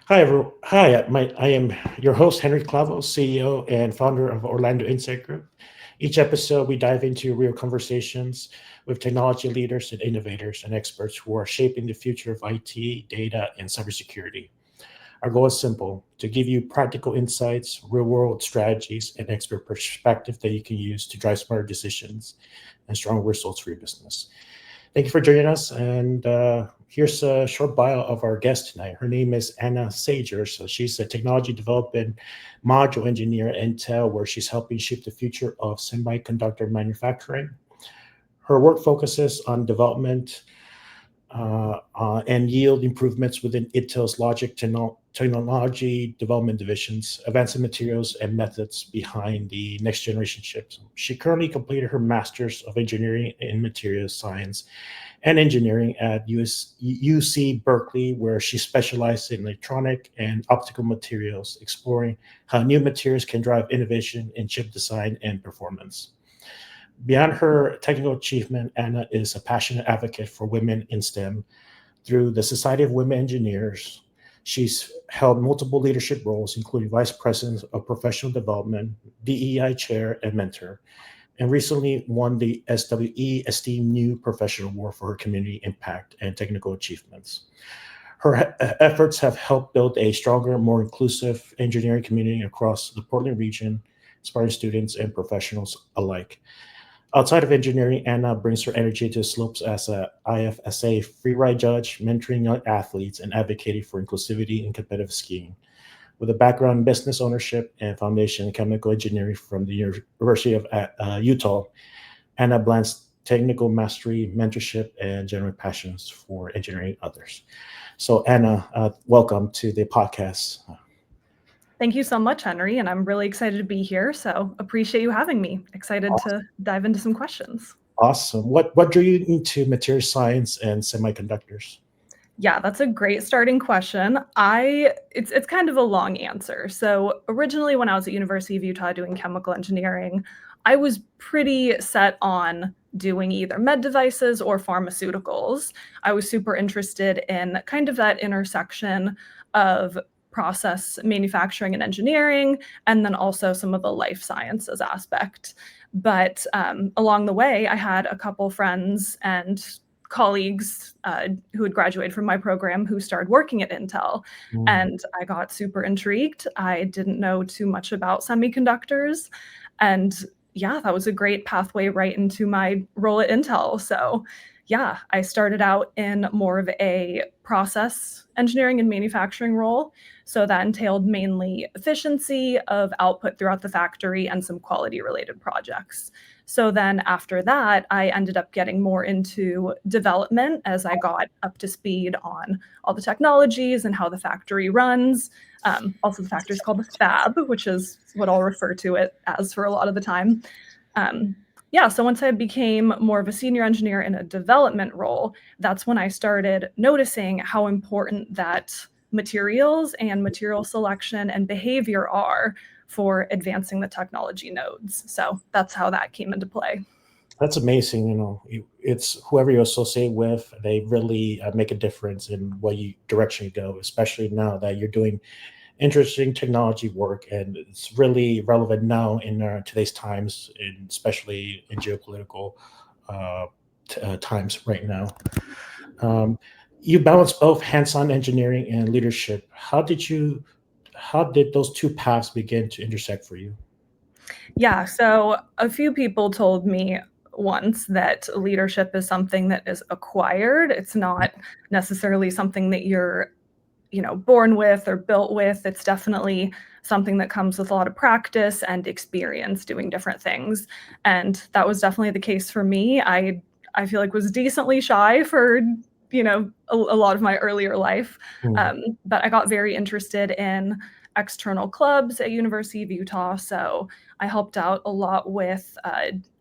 Hi, everyone. I am your host, Henry Clavo, CEO and founder of Orlando Insight Group. Each episode, we dive into real conversations with technology leaders and innovators and experts who are shaping the future of IT, data, and cybersecurity. Our goal is simple to give you practical insights, real world strategies, and expert perspective that you can use to drive smarter decisions and strong results for your business. Thank you for joining us. And here's a short bio of our guest tonight. Her name is Anna Sajer. So she's a technology development module engineer at Intel, where she's helping shape the future of semiconductor manufacturing. Her work focuses on development and yield improvements within Intel's logic technology development divisions, advancing materials and methods behind the next generation chips. She currently completed her Master's of Engineering in Materials Science and Engineering at UC Berkeley, where she specialized in electronic and optical materials, exploring how new materials can drive innovation in chip design and performance. Beyond her technical achievement, Anna is a passionate advocate for women in STEM. Through the Society of Women Engineers, she's held multiple leadership roles, including Vice President of Professional Development, DEI Chair, and Mentor, and recently won the SWE Esteemed New Professional Award for her community impact and technical achievements. Her efforts have helped build a stronger, more inclusive engineering community across the Portland region, inspiring students and professionals alike. Outside of engineering, Anna brings her energy to the slopes as a IFSA free ride judge, mentoring young athletes and advocating for inclusivity in competitive skiing. With a background in business ownership and foundation in chemical engineering from the University of Utah, Anna blends technical mastery, mentorship, and genuine passions for engineering others. So, Anna, welcome to the podcast. Thank you so much, Henry, and I'm really excited to be here. So appreciate you having me. Excited to dive into some questions. Awesome. What drew you into material science and semiconductors? Yeah, that's a great starting question. It's kind of a long answer. So originally when I was at University of Utah doing chemical engineering, I was pretty set on doing either med devices or pharmaceuticals. I was super interested in kind of that intersection of process manufacturing and engineering, and then also some of the life sciences aspect. But along the way, I had a couple friends and colleagues who had graduated from my program who started working at Intel. Mm. And I got super intrigued. I didn't know too much about semiconductors. And yeah, that was a great pathway right into my role at Intel. So yeah, I started out in more of a process engineering and manufacturing role. So that entailed mainly efficiency of output throughout the factory and some quality related projects. So then after that, I ended up getting more into development as I got up to speed on all the technologies and how the factory runs. Also, the factory is called the fab, which is what I'll refer to it as for a lot of the time. Um, yeah, so once I became more of a senior engineer in a development role, that's when I started noticing how important that materials and material selection and behavior are for advancing the technology nodes. So that's how that came into play. That's amazing. It's whoever you associate with, they really make a difference in what direction you go, especially now that you're doing interesting technology work, and it's really relevant now in today's times, and especially in geopolitical uh, times right now. Um, you balance both hands-on engineering and leadership. How did those two paths begin to intersect for you? Yeah, so a few people told me once that leadership is something that is acquired. It's not necessarily something that you're born with or built with. It's definitely something that comes with a lot of practice and experience doing different things. And that was definitely the case for me. I feel like was decently shy for a lot of my earlier life, Mm. but I got very interested in external clubs at University of Utah. So I helped out a lot with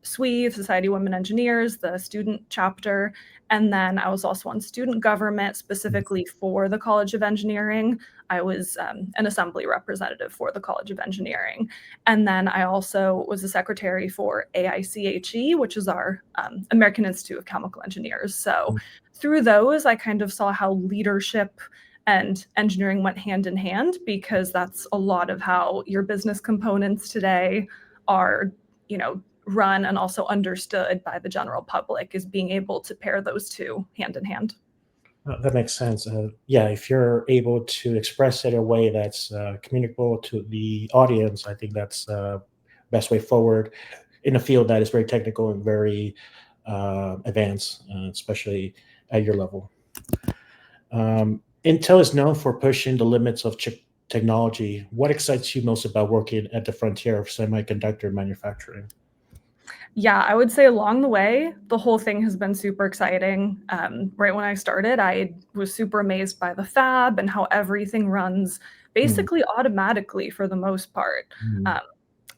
SWE, Society of Women Engineers, the student chapter. And then I was also on student government, specifically for the College of Engineering. I was an assembly representative for the College of Engineering. And then I also was a secretary for AICHE, which is our American Institute of Chemical Engineers. So through those, I kind of saw how leadership and engineering went hand in hand, because that's a lot of how your business components today are, run and also understood by the general public, is being able to pair those two hand in hand. That makes sense. Yeah, if you're able to express it in a way that's communicable to the audience, I think that's best way forward in a field that is very technical and very advanced, especially at your level. Intel is known for pushing the limits of chip technology. What excites you most about working at the frontier of semiconductor manufacturing? Yeah, I would say along the way, the whole thing has been super exciting. Right when I started, I was super amazed by the fab and how everything runs Mm, basically automatically for the most part. mm, Um,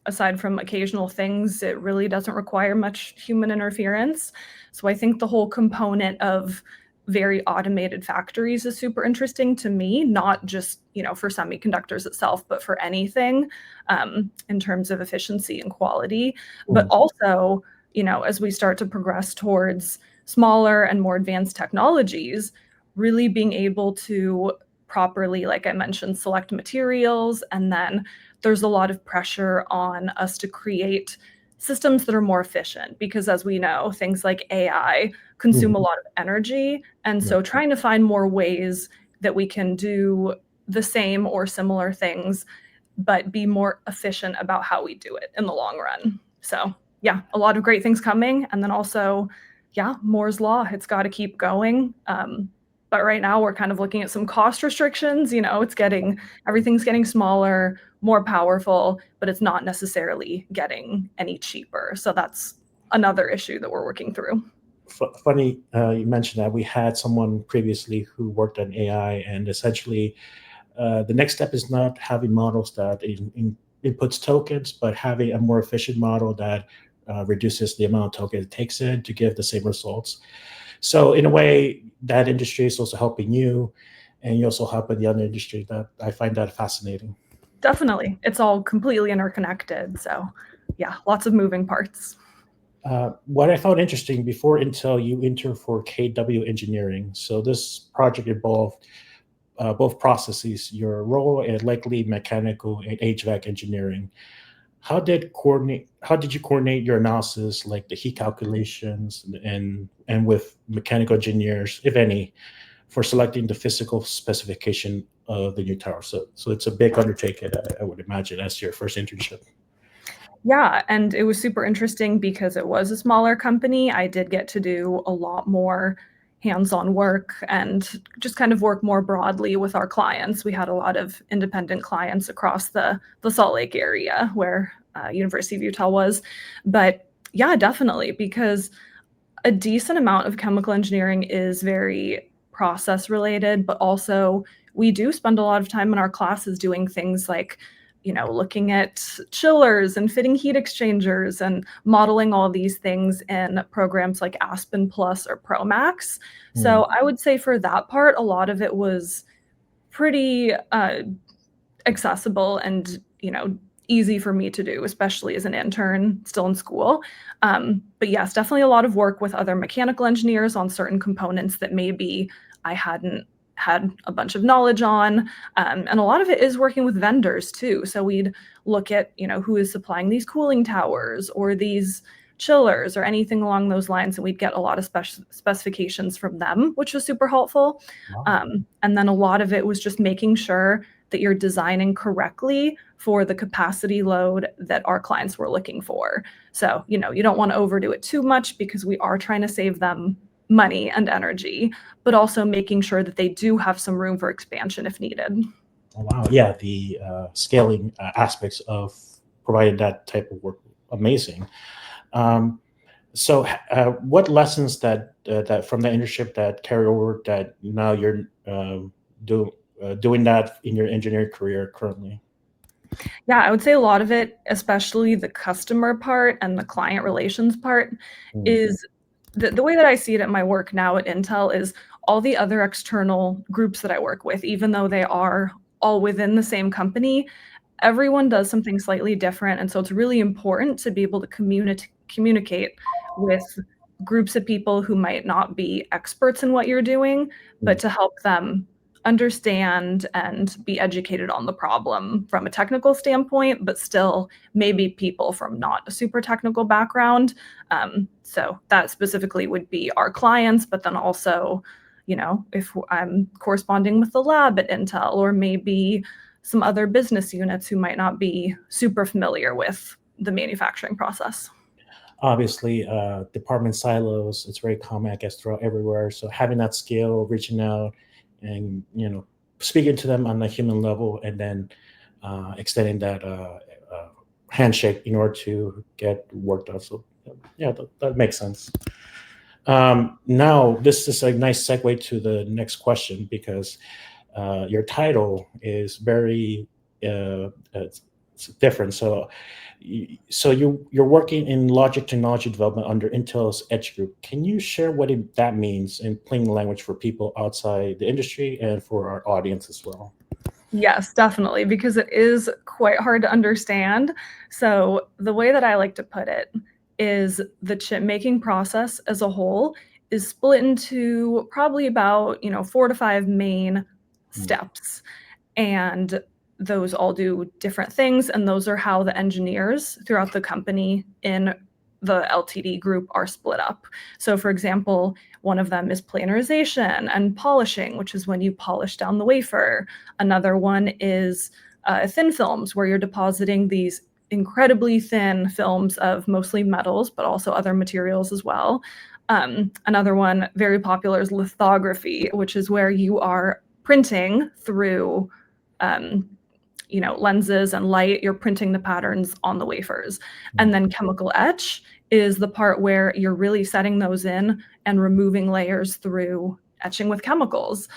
Aside from occasional things, it really doesn't require much human interference. So I think the whole component of very automated factories is super interesting to me, not just, for semiconductors itself, but for anything, in terms of efficiency and quality. But mm, also, as we start to progress towards smaller and more advanced technologies, really being able to properly, like I mentioned, select materials. And then there's a lot of pressure on us to create systems that are more efficient, because as we know, things like AI consume a mhm. lot of energy. And Right. so trying to find more ways that we can do the same or similar things, but be more efficient about how we do it in the long run. So yeah, a lot of great things coming. And then also, yeah, Moore's law, it's got to keep going. But right now we're kind of looking at some cost restrictions. Everything's getting smaller, more powerful, but it's not necessarily getting any cheaper. So that's another issue that we're working through. Funny you mentioned that. We had someone previously who worked on AI, and essentially the next step is not having models that inputs tokens, but having a more efficient model that reduces the amount of tokens it takes in to give the same results. So in a way, that industry is also helping you, and you also help in the other industry. That I find that fascinating. Definitely. It's all completely interconnected. So yeah, lots of moving parts. What I found interesting, before Intel, you entered for KW Engineering. So this project involved both processes, your role and likely mechanical and HVAC engineering. How did you coordinate your analysis, like the heat calculations, and with mechanical engineers, if any, for selecting the physical specification of the new tower? So it's a big undertaking, I would imagine, as your first internship. Yeah, and it was super interesting because it was a smaller company. I did get to do a lot more hands-on work and just kind of work more broadly with our clients. We had a lot of independent clients across the Salt Lake area where University of Utah was. But yeah, definitely, because a decent amount of chemical engineering is very process related, but also we do spend a lot of time in our classes doing things like, looking at chillers and fitting heat exchangers and modeling all these things in programs like Aspen Plus or Promax. Hmm. So I would say for that part, a lot of it was pretty accessible and easy for me to do, especially as an intern still in school. But yes, definitely a lot of work with other mechanical engineers on certain components that maybe I hadn't had a bunch of knowledge on. And a lot of it is working with vendors too. So we'd look at who is supplying these cooling towers or these chillers or anything along those lines, and we'd get a lot of specifications from them, which was super helpful. Wow. And then a lot of it was just making sure that you're designing correctly for the capacity load that our clients were looking for. So, you don't want to overdo it too much because we are trying to save them money and energy, but also making sure that they do have some room for expansion if needed. Oh, wow. Yeah, the scaling aspects of providing that type of work, amazing. Um, what lessons that from the internship that carry over that now you're do, doing that in your engineering career currently? Yeah, I would say a lot of it, especially the customer part and the client relations part, Mm, is the way that I see it at my work now at Intel is all the other external groups that I work with, even though they are all within the same company, everyone does something slightly different. And so it's really important to be able to communicate with groups of people who might not be experts in what you're doing, but mm, to help them understand and be educated on the problem from a technical standpoint, but still maybe people from not a super technical background. So that specifically would be our clients, but then also, if I'm corresponding with the lab at Intel, or maybe some other business units who might not be super familiar with the manufacturing process. Obviously, department silos, it's very common, I guess, throughout everywhere. So having that skill, reaching out and, speaking to them on a human level, and then extending that handshake in order to get work done. So yeah, that makes sense. Now, this is a nice segue to the next question, because your title is very it's different. So you're working in logic technology development under Intel's Edge Group. Can you share what that means in plain language for people outside the industry and for our audience as well? Yes, definitely, because it is quite hard to understand. So the way that I like to put it is the chip making process as a whole is split into probably about, 4 to 5 main steps. And those all do different things, and those are how the engineers throughout the company in the LTD group are split up. So for example, one of them is planarization and polishing, which is when you polish down the wafer. Another one is thin films, where you're depositing these incredibly thin films of mostly metals, but also other materials as well. Another one very popular is lithography, which is where you are printing through lenses and light. You're printing the patterns on the wafers. And then chemical etch is the part where you're really setting those in and removing layers through etching with chemicals.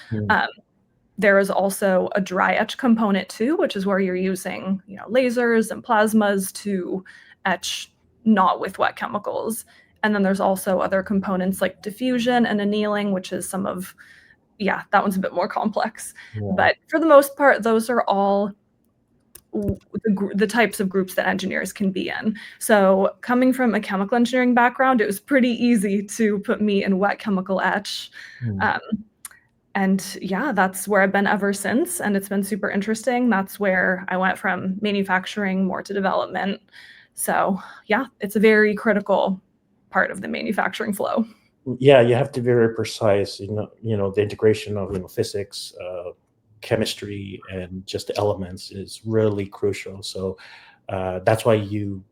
There is also a dry etch component too, which is where you're using lasers and plasmas to etch not with wet chemicals. And then there's also other components like diffusion and annealing, which is that one's a bit more complex. Yeah. But for the most part, those are all the types of groups that engineers can be in. So coming from a chemical engineering background, it was pretty easy to put me in wet chemical etch. And yeah, that's where I've been ever since. And it's been super interesting. That's where I went from manufacturing more to development. So yeah, it's a very critical part of the manufacturing flow. Yeah, you have to be very precise. The integration of physics, chemistry, and just the elements is really crucial. So that's why you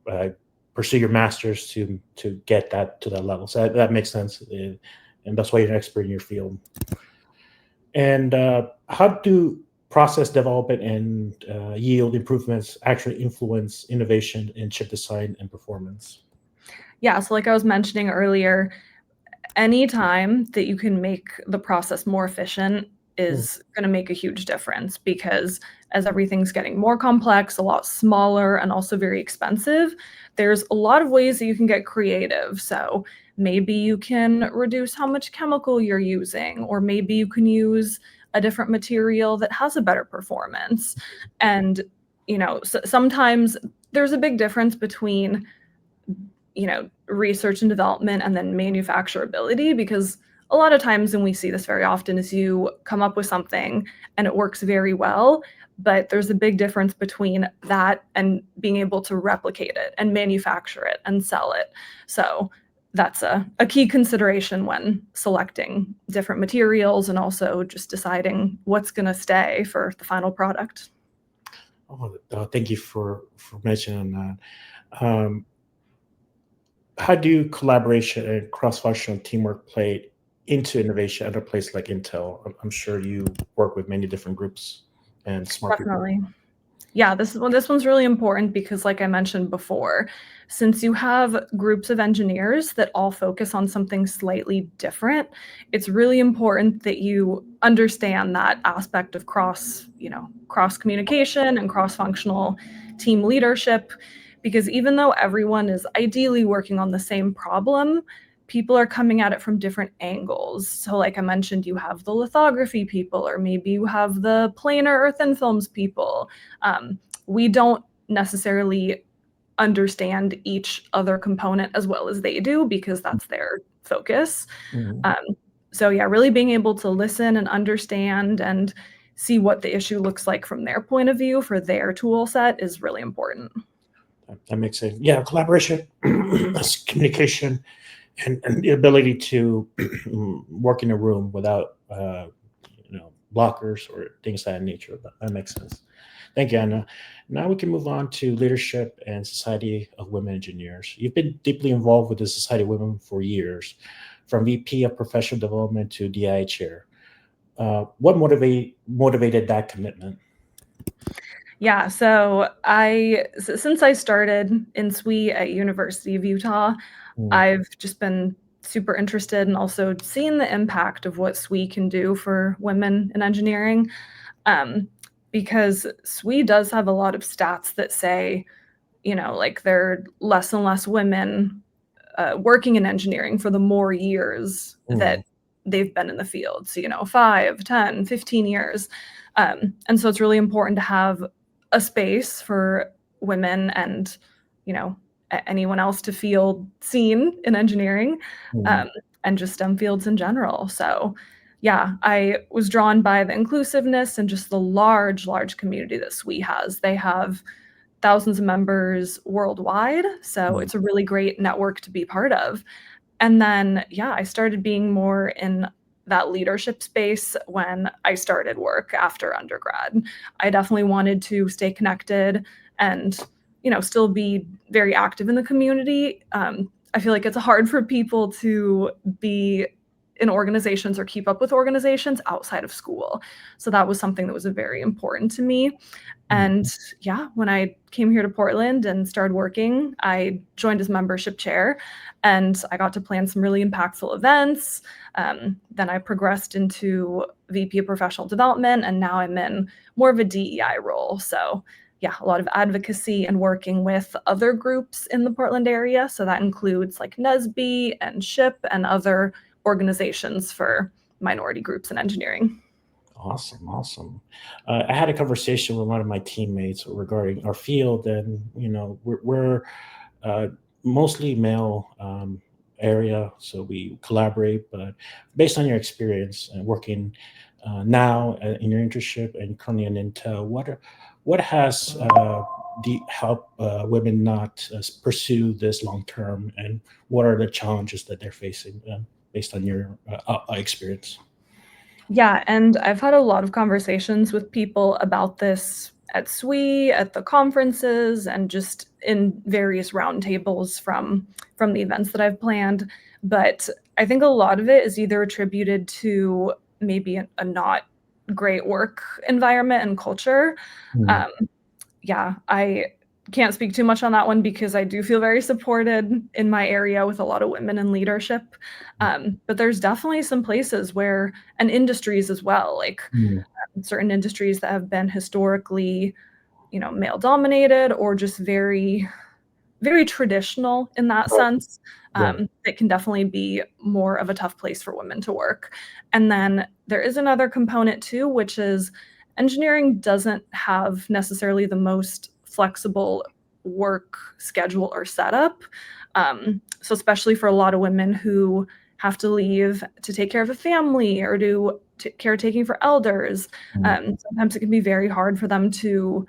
pursue your master's to get that to that level. So that makes sense, and that's why you're an expert in your field. And how do process development and yield improvements actually influence innovation in chip design and performance? Yeah, so like I was mentioning earlier, any time that you can make the process more efficient is going to make a huge difference, because as everything's getting more complex, a lot smaller, and also very expensive, there's a lot of ways that you can get creative. So maybe you can reduce how much chemical you're using, or maybe you can use a different material that has a better performance. And, sometimes there's a big difference between research and development and then manufacturability, because a lot of times, and we see this very often, is you come up with something and it works very well, but there's a big difference between that and being able to replicate it and manufacture it and sell it. So that's a key consideration when selecting different materials, and also just deciding what's going to stay for the final product. Thank you for mentioning that. How do collaboration and cross-functional teamwork play into innovation at a place like Intel? I'm sure you work with many different groups and smart Definitely. people. Yeah, this one's really important, because like I mentioned before, since you have groups of engineers that all focus on something slightly different, it's really important that you understand that aspect of cross communication and cross-functional team leadership, because even though everyone is ideally working on the same problem, people are coming at it from different angles. So like I mentioned, you have the lithography people, or maybe you have the planar or thin films people. We don't necessarily understand each other component as well as they do, because that's their focus. So yeah, really being able to listen and understand and see what the issue looks like from their point of view for their tool set is really important. That makes sense. Yeah, collaboration, communication, and the ability to work in a room without blockers or things of that nature. That makes sense. Thank you, Anna. Now we can move on to leadership and Society of Women Engineers. You've been deeply involved with the Society of Women for years, from VP of Professional Development to DI chair. What motivated that commitment? Yeah, so since I started in SWE at University of Utah, Mm, I've just been super interested and also seeing the impact of what SWE can do for women in engineering. Um, because SWE does have a lot of stats that say, like there are less and less women working in engineering for the more years mm, that they've been in the field. So, 5, 10, 15 years. And so it's really important to have a space for women and, anyone else to feel seen in engineering, mm, um, and just STEM fields in general. So, yeah, I was drawn by the inclusiveness and just the large community that SWE has. They have thousands of members worldwide. So mm, it's a really great network to be part of. And then, yeah, I started being more in that leadership space when I started work after undergrad. I definitely wanted to stay connected and, still be very active in the community. I feel like it's hard for people to be in organizations or keep up with organizations outside of school. So that was something that was very important to me. mm. And yeah, when I came here to Portland and started working, I joined as membership chair and I got to plan some really impactful events. Then I progressed into VP of professional development, and now I'm in more of a DEI role. So, yeah, a lot of advocacy and working with other groups in the Portland area. So that includes like NSBE and SHIP and other organizations for minority groups in engineering. Awesome, awesome. I had a conversation with one of my teammates regarding our field, and we're uh, mostly male area, so we collaborate. But based on your experience and working now in your internship and currently in Intel, what has helped women not pursue this long term, and what are the challenges that they're facing based on your experience? Yeah, and I've had a lot of conversations with people about this at SWE, at the conferences, and just in various roundtables from the events that I've planned. But I think a lot of it is either attributed to maybe a not great work environment and culture. Mm, Um, yeah, I can't speak too much on that one because I do feel very supported in my area with a lot of women in leadership. But there's definitely some places where, and industries as well, like mm, certain industries that have been historically, male dominated or just very traditional in that right, sense. right. It can definitely be more of a tough place for women to work. And then there is another component too, which is engineering doesn't have necessarily the most flexible work schedule or setup. So, especially for a lot of women who have to leave to take care of a family or do caretaking for elders, Mm. sometimes it can be very hard for them to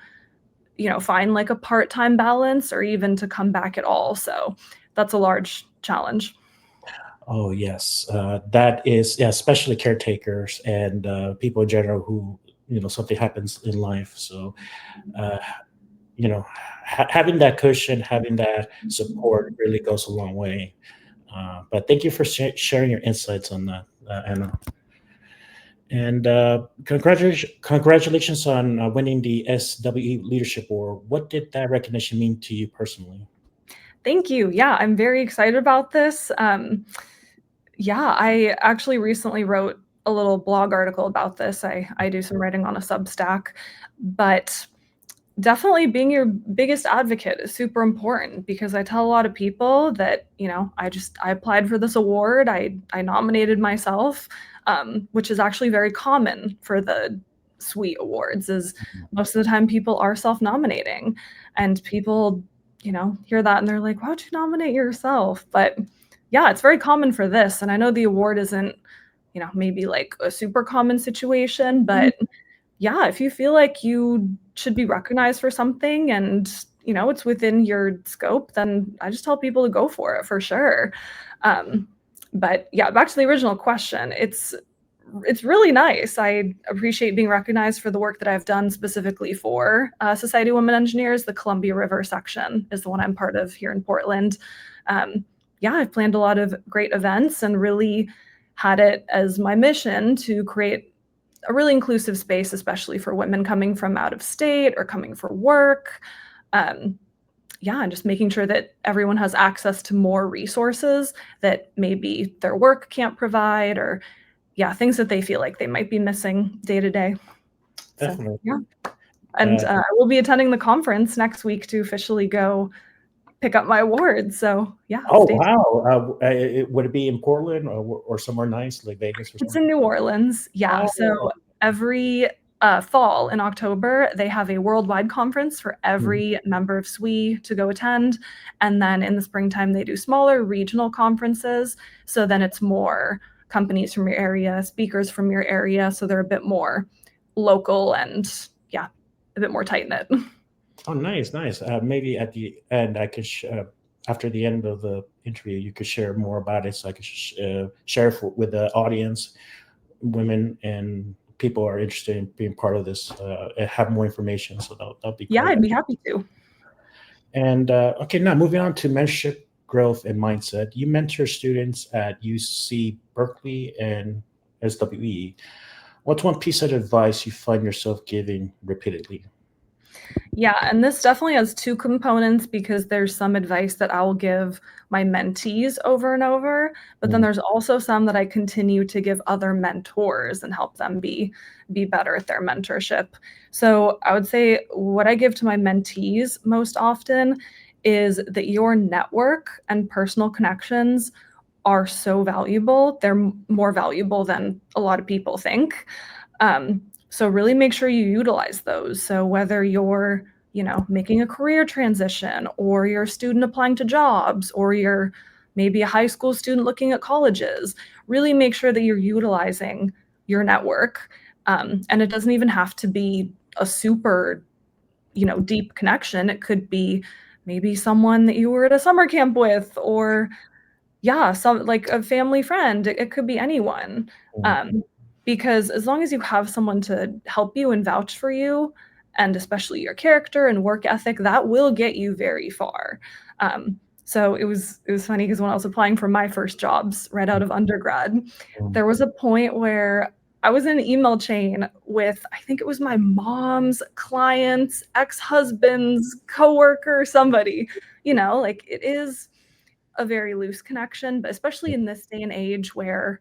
find like a part-time balance or even to come back at all. So that's a large challenge. Oh yes, that is, yeah, especially caretakers and people in general who something happens in life. So uh, having that cushion, having that support really goes a long way. But thank you for sharing your insights on that, Anna. And congratulations on winning the SWE Leadership Award. What did that recognition mean to you personally? Thank you. Yeah, I'm very excited about this. Yeah, I actually recently wrote a little blog article about this. I do some writing on a Substack, but definitely being your biggest advocate is super important because I tell a lot of people that, I applied for this award. I nominated myself, which is actually very common for the SWE awards is most of the time people are self-nominating and people, hear that and they're like, why would you nominate yourself? But yeah, it's very common for this. And I know the award isn't maybe like a super common situation, but yeah, if you feel like you should be recognized for something and it's within your scope, then I just tell people to go for it for sure. But yeah, back to the original question, it's really nice. I appreciate being recognized for the work that I've done specifically for Society of Women Engineers. The Columbia River section is the one I'm part of here in Portland. Yeah, I've planned a lot of great events and really had it as my mission to create a really inclusive space, especially for women coming from out of state or coming for work. Yeah, and just making sure that everyone has access to more resources that maybe their work can't provide, or yeah, things that they feel like they might be missing day to day. So Definitely. yeah, and I will be attending the conference next week to officially go pick up my award. So yeah, Oh, stay tuned. wow. Would it be in Portland or somewhere nice, like Vegas or It's something? in New Orleans. Yeah. So Oh, every fall in October, they have a worldwide conference for mhm. every member of SWE to go attend. And then in the springtime, they do smaller regional conferences. So then it's more companies from your area, speakers from your area. So they're a bit more local and yeah, a bit more tight knit. Oh, nice, nice. Maybe at the end, after the end of the interview, you could share more about it, so I could share with the audience, women and people are interested in being part of this, and have more information. So that'll be Yeah, great. I'd be happy to. And okay, now moving on to mentorship, growth, and mindset. You mentor students at UC Berkeley and SWE. What's one piece of advice you find yourself giving repeatedly? Yeah, and this definitely has two components because there's some advice that I will give my mentees over and over, but then Mm, there's also some that I continue to give other mentors and help them be better at their mentorship. So I would say what I give to my mentees most often is that your network and personal connections are so valuable. They're more valuable than a lot of people think. So really make sure you utilize those. So whether you're, making a career transition or you're a student applying to jobs or you're maybe a high school student looking at colleges, really make sure that you're utilizing your network. And it doesn't even have to be a super, deep connection. It could be maybe someone that you were at a summer camp with or yeah, some like a family friend, it could be anyone, mm, um, because as long as you have someone to help you and vouch for you, and especially your character and work ethic, that will get you very far. So it was funny because when I was applying for my first jobs right out of undergrad, mm, there was a point where I was in an email chain with, I think it was my mom's client's ex-husband's coworker, somebody, like it is a very loose connection, but especially in this day and age where,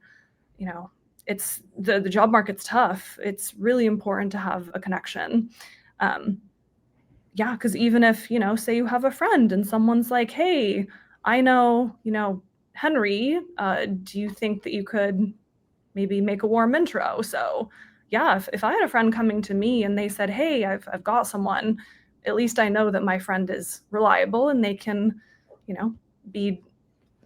you know, it's the job market's tough. It's really important to have a connection. Um, yeah, because even if, say you have a friend and someone's like, hey, I know, Henry, do you think that you could maybe make a warm intro? So yeah, if I had a friend coming to me and they said, hey, I've got someone, at least I know that my friend is reliable and they can, you know, be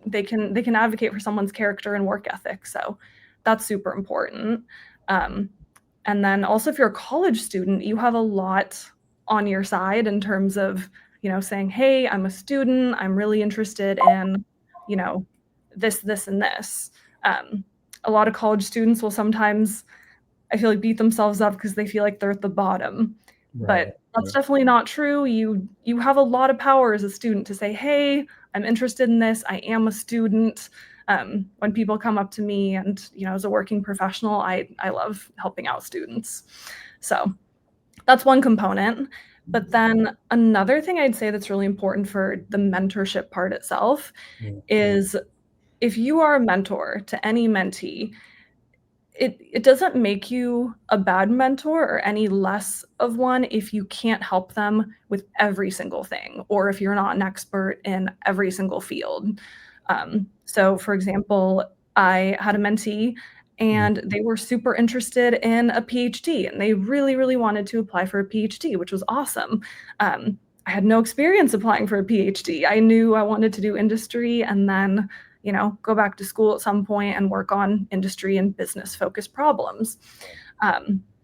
they can advocate for someone's character and work ethic. So that's super important. Um, and then also if you're a college student, you have a lot on your side in terms of, saying, hey, I'm a student, I'm really interested in, you know, this, and this. Um, a lot of college students will sometimes, I feel like, beat themselves up because they feel like they're at the bottom. right. But that's definitely not true. You have a lot of power as a student to say, "Hey, I'm interested in this. I am a student." When people come up to me, and as a working professional, I love helping out students. So that's one component. But then another thing I'd say that's really important for the mentorship part itself Mm, is if you are a mentor to any mentee, it doesn't make you a bad mentor or any less of one if you can't help them with every single thing or if you're not an expert in every single field. So, for example, I had a mentee mm, and they were super interested in a PhD and they really, really wanted to apply for a PhD, which was awesome. I had no experience applying for a PhD. I knew I wanted to do industry and then go back to school at some point and work on industry and business focused problems.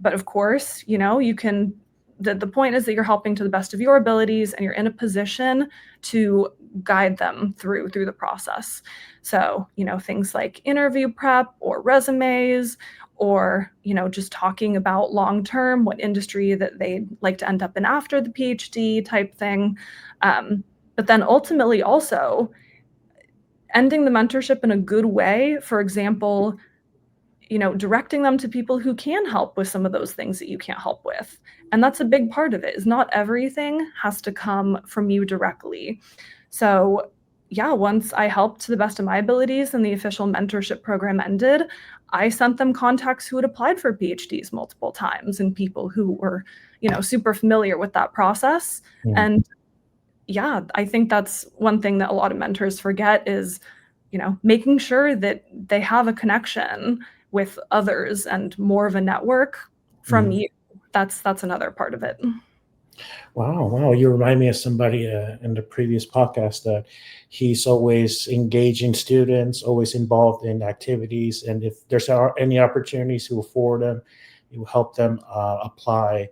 But of course, you can, the point is that you're helping to the best of your abilities and you're in a position to guide them through the process. So, things like interview prep or resumes, or, just talking about long-term, what industry that they'd like to end up in after the PhD type thing. But then ultimately also ending the mentorship in a good way. For example, directing them to people who can help with some of those things that you can't help with. And that's a big part of it, is not everything has to come from you directly. So yeah, once I helped to the best of my abilities and the official mentorship program ended, I sent them contacts who had applied for PhDs multiple times and people who were, super familiar with that process. And yeah, I think that's one thing that a lot of mentors forget is, making sure that they have a connection with others and more of a network from you. That's another part of it. Wow. You remind me of somebody in the previous podcast that he's always engaging students, always involved in activities. And if there's any opportunities, he will forward them, he will help them apply.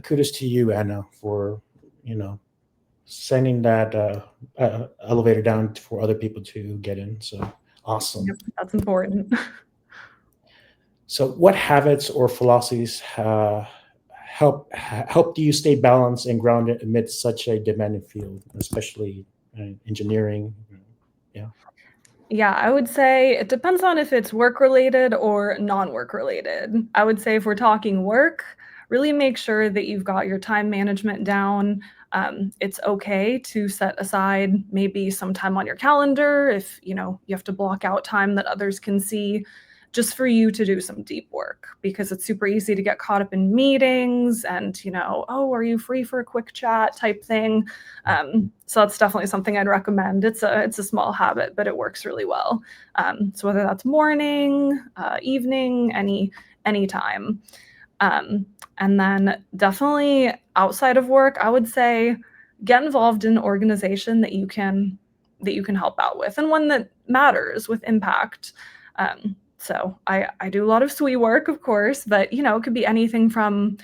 Kudos to you, Anna, for, sending that elevator down for other people to get in. So awesome. Yep, that's important. So what habits or philosophies helped you stay balanced and grounded amidst such a demanding field, especially engineering? Yeah, I would say it depends on if it's work related or non-work related. I would say if we're talking work, really make sure that you've got your time management down. It's okay to set aside maybe some time on your calendar if you have to block out time that others can see, just for you to do some deep work, because it's super easy to get caught up in meetings and, oh, are you free for a quick chat type thing. So that's definitely something I'd recommend. It's a small habit, but it works really well. So whether that's morning, evening, any time. And then definitely outside of work, I would say get involved in an organization that you can help out with, and one that matters with impact. So I do a lot of SWE work, of course, but, it could be anything from,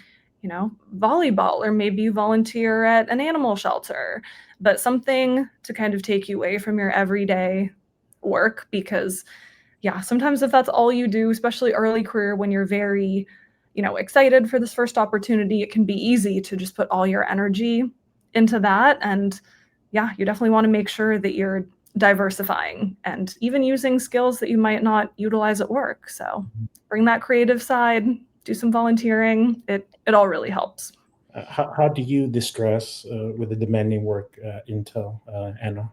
volleyball, or maybe you volunteer at an animal shelter, but something to kind of take you away from your everyday work. Because, yeah, sometimes if that's all you do, especially early career, when you're very, excited for this first opportunity, it can be easy to just put all your energy into that. And yeah, you definitely want to make sure that you're diversifying and even using skills that you might not utilize at work. So bring that creative side, do some volunteering. It all really helps. How do you distress with the demanding work Intel, Anna?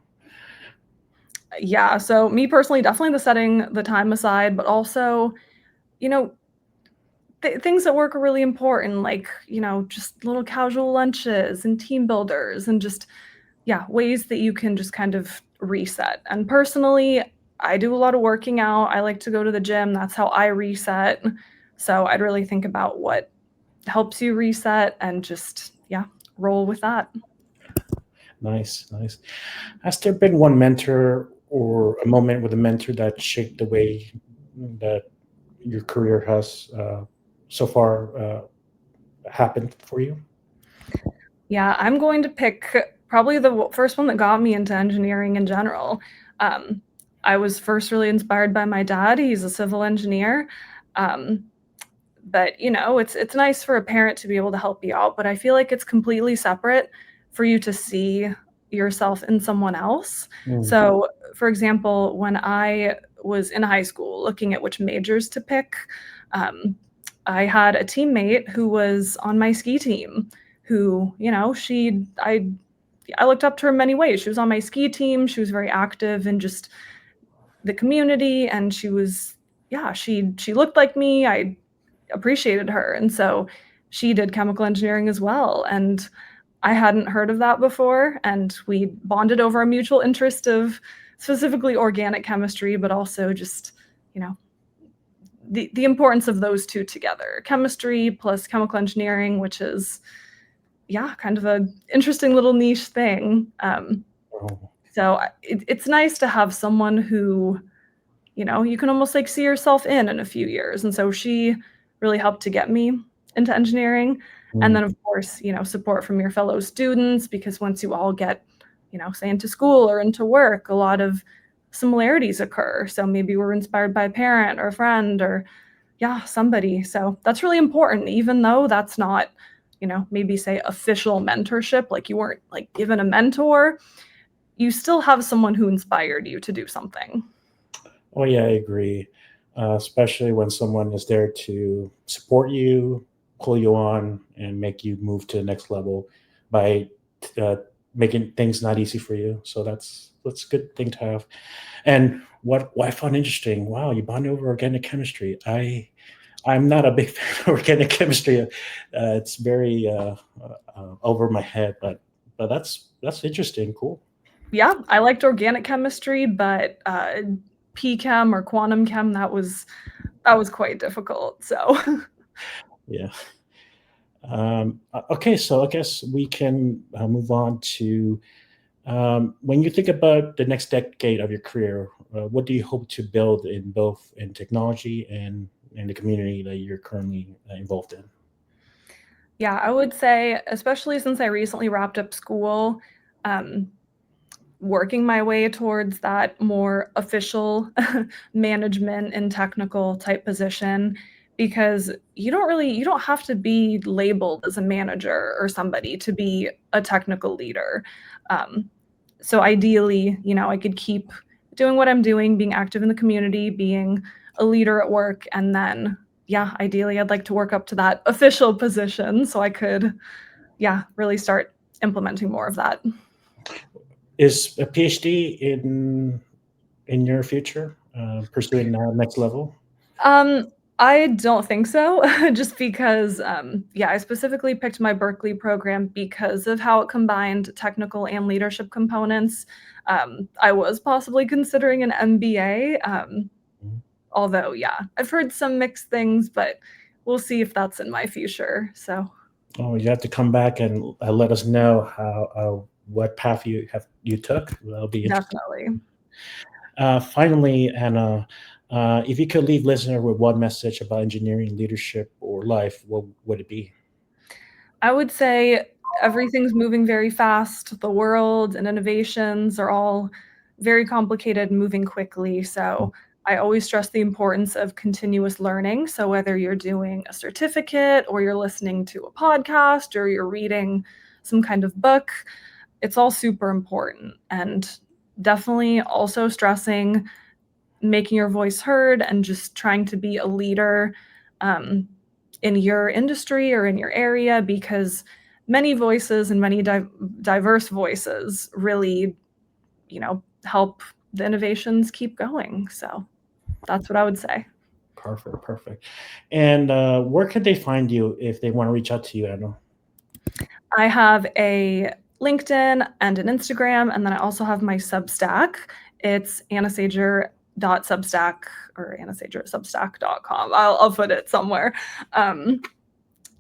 Yeah, so me personally, definitely the setting the time aside, but also, things at work are really important, like, just little casual lunches and team builders and just, yeah, ways that you can just kind of reset. And personally, I do a lot of working out. I like to go to the gym. That's how I reset. So I'd really think about what helps you reset and just, yeah, roll with that. Nice. Has there been one mentor or a moment with a mentor that shaped the way that your career has so far happened for you? Yeah, I'm going to pick probably the first one that got me into engineering in general. I was first really inspired by my dad. He's a civil engineer. But it's nice for a parent to be able to help you out, but I feel like it's completely separate for you to see yourself in someone else. So, for example, when I was in high school looking at which majors to pick, I had a teammate who was on my ski team who, I looked up to her in many ways. She was on my ski team. She was very active in just the community, and she was, yeah, she looked like me. I appreciated her. And so she did chemical engineering as well. And I hadn't heard of that before. And we bonded over a mutual interest of specifically organic chemistry, but also just, the importance of those two together, chemistry plus chemical engineering, which is, yeah, kind of a interesting little niche thing. So it's nice to have someone who, you can almost like see yourself in a few years. And so she really helped to get me into engineering. And Mm. then, of course, support from your fellow students, because once you all get, say into school or into work, a lot of similarities occur. So maybe we're inspired by a parent or a friend or, yeah, somebody. So that's really important, even though that's not, maybe say official mentorship, like you weren't like given a mentor, you still have someone who inspired you to do something. Oh yeah, I agree. Especially when someone is there to support you, pull you on, and make you move to the next level by uh, making things not easy for you. So that's a good thing to have. And what I found interesting, wow, you bonded over organic chemistry. I'm not a big fan of organic chemistry. It's very over my head, but that's interesting. Cool. Yeah, I liked organic chemistry, but P-chem or quantum chem, that was quite difficult. So Yeah. Okay, so I guess we can move on to when you think about the next decade of your career, what do you hope to build in both in technology and in the community that you're currently involved in? yeah, I would say, especially since I recently wrapped up school, um, working my way towards that more official management and technical type position, because you don't have to be labeled as a manager or somebody to be a technical leader. Um, so ideally, I could keep doing what I'm doing, being active in the community, being a leader at work, and then yeah, ideally I'd like to work up to that official position so I could, yeah, really start implementing more of that. Is a PhD in your future, pursuing that next level? Um, I don't think so, just because, yeah, I specifically picked my Berkeley program because of how it combined technical and leadership components. I was possibly considering an MBA, Mhm. although, yeah, I've heard some mixed things, but we'll see if that's in my future. So Oh, you have to come back and let us know how what path you took. That'll be interesting. definitely. Finally, Anna, if you could leave listener with one message about engineering, leadership, or life, what would it be? I would say everything's moving very fast. The world and innovations are all very complicated and moving quickly. So I always stress the importance of continuous learning. So whether you're doing a certificate or you're listening to a podcast or you're reading some kind of book, it's all super important. And definitely also stressing making your voice heard and just trying to be a leader um, in your industry or in your area, because many voices and many diverse voices really, help the innovations keep going. So that's what I would say. Perfect, perfect. And where could they find you if they want to reach out to you, Anna? I have a LinkedIn and an Instagram, and then I also have my Substack. It's annasager.substack or annasager@substack.com. I'll put it somewhere. Um,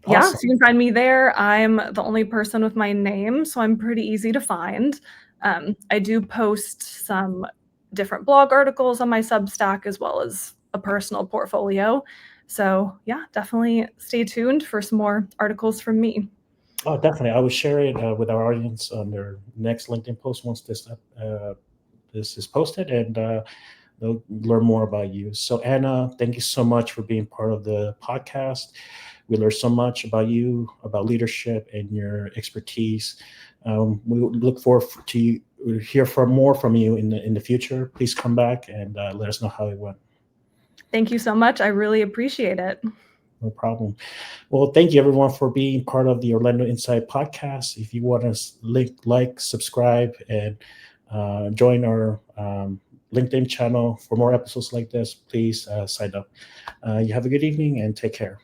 yeah, so Awesome. you can find me there. I'm the only person with my name, so I'm pretty easy to find. I do post some different blog articles on my Substack as well as a personal portfolio. So yeah, definitely stay tuned for some more articles from me. Oh, definitely. I will share it with our audience on their next LinkedIn post once this is posted, and they'll learn more about you. So, Anna, thank you so much for being part of the podcast. We learned so much about you, about leadership, and your expertise. We look forward to hear from more from you in the future. Please come back and let us know how it went. Thank you so much. I really appreciate it. No problem. Well, thank you everyone for being part of the Orlando Inside podcast. If you want to like, subscribe, and join our LinkedIn channel for more episodes like this, please sign up. You have a good evening and take care.